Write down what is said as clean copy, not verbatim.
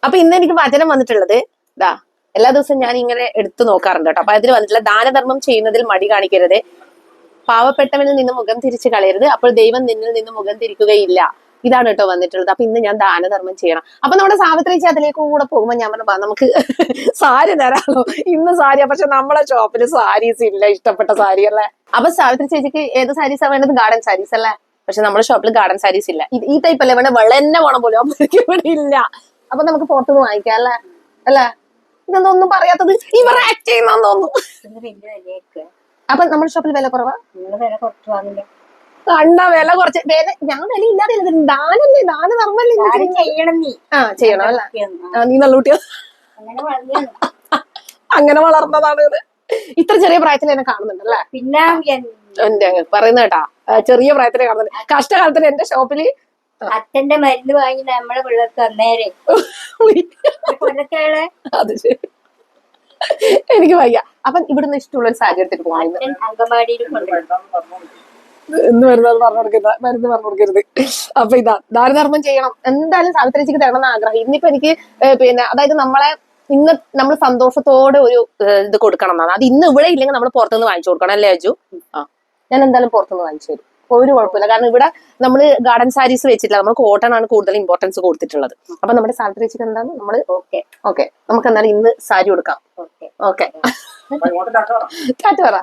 അപ്പൊ ഇന്ന് എനിക്ക് വചനം വന്നിട്ടുള്ളത് ഇതാ, എല്ലാ ദിവസവും ഞാൻ ഇങ്ങനെ എടുത്തു നോക്കാറുണ്ട് കേട്ടോ. അപ്പൊ അതിൽ വന്നിട്ടുള്ള ദാനധർമ്മം ചെയ്യുന്നതിൽ മടി കാണിക്കരുത്, പാവപ്പെട്ടവനിൽ നിന്ന് മുഖം തിരിച്ചു കളയരുത്, അപ്പോൾ ദൈവം നിന്നിൽ നിന്ന് മുഖം തിരിക്കുകയില്ല. ഇതാണ് കേട്ടോ വന്നിട്ടുള്ളത്. അപ്പൊ ഇന്ന് ഞാൻ ദാനധർമ്മം ചെയ്യണം. അപ്പൊ നമ്മുടെ സാവിത്രി ചേച്ചി അതിലേക്ക് കൂടെ പോകുമ്പോ ഞാൻ പറഞ്ഞു നമുക്ക് സാരി തരാമോ, ഇന്ന് സാരിയാ, പക്ഷെ നമ്മളെ ഷോപ്പിൽ സാരീസ് ഇല്ല, ഇഷ്ടപ്പെട്ട സാരി അല്ലേ. അപ്പൊ സാവിത്രി ചേച്ചിക്ക് ഏത് സാരീസാ വേണ്ടത്? ഗാർഡൻ സാരീസ് അല്ലേ. പക്ഷെ നമ്മുടെ ഷോപ്പിൽ ഗാർഡൻ സാരീസ് ഇല്ല. ഈ ടൈപ്പ് അല്ലേ വേണ്ട, വെള്ളന്നെ വേണം പോലും, അപ്പൊ ഇവിടെ ഇല്ല. അപ്പൊ നമുക്ക് പുറത്തുനിന്ന് വാങ്ങിക്കാം അല്ലേ. അല്ലേ, ഇതൊന്നും പറയാത്തത് ഇവർ ആക്ട് ചെയ്യുന്ന തോന്നുന്നു. അപ്പൊ നമ്മുടെ ഷോപ്പിൽ വില കുറവാ? കണ്ട വില കുറച്ച് ഞാൻ വില ഇല്ലാതെ ദാനല്ലേ, ദാനധർമ്മല്ലേ ചെയ്യണം അല്ല. നീ നല്ല കുട്ടിയാ, അങ്ങനെ വളർന്നതാണ്. ഇത്ര ചെറിയ പ്രായത്തിൽ എന്നെ കാണുന്നുണ്ടല്ലേ. പിന്നെ എന്റെ പറയുന്ന കേട്ടാ, ചെറിയ പ്രായത്തിലെ കാണുന്നുണ്ട്. കഷ്ടകാലത്തിന് എന്റെ ഷോപ്പില് അച്ഛന്റെ മരുന്ന് വാങ്ങി നമ്മളെ പിള്ളേർക്ക് അന്നേരെ അത് ശരി, എനിക്ക് വയ്യ. അപ്പൊ ഇവിടുന്ന് ഇഷ്ടമുള്ള ഒരു സാരി എടുത്തിട്ട് പോകാൻ അങ്കമാടിയിൽ എന്ന് വരുന്നത് മരുന്ന് പറഞ്ഞു കൊടുക്കരുത്. അപ്പൊ ഇതാ, ദാനധർമ്മം ചെയ്യണം എന്തായാലും. സാവിത്രിക്ക് തരണം എന്ന് ആഗ്രഹം. ഇന്നിപ്പോ എനിക്ക് പിന്നെ അതായത് ഇന്ന് നമ്മൾ സന്തോഷത്തോടെ ഒരു ഇത് കൊടുക്കണം എന്നാണ്. അത് ഇന്ന് ഇവിടെ ഇല്ലെങ്കിൽ നമ്മൾ പുറത്തുനിന്ന് വാങ്ങിച്ചു കൊടുക്കണം അല്ലേ അജു? ആ, ഞാൻ എന്തായാലും പുറത്തുനിന്ന് വാങ്ങിച്ചു തരും, ഒരു കുഴപ്പമില്ല. കാരണം ഇവിടെ നമ്മൾ ഗാർഡൻ സാരീസ് വെച്ചിട്ടില്ല, നമ്മൾ കോട്ടൺ ആണ് കൂടുതൽ ഇമ്പോർട്ടൻസ് കൊടുത്തിട്ടുള്ളത്. അപ്പൊ നമ്മുടെ സാവിത്രിക്ക് എന്താണ് നമ്മള് ഓക്കെ നമുക്ക് എന്തായാലും ഇന്ന് സാരി കൊടുക്കാം. ഓക്കെ ടാറ്റ പറ.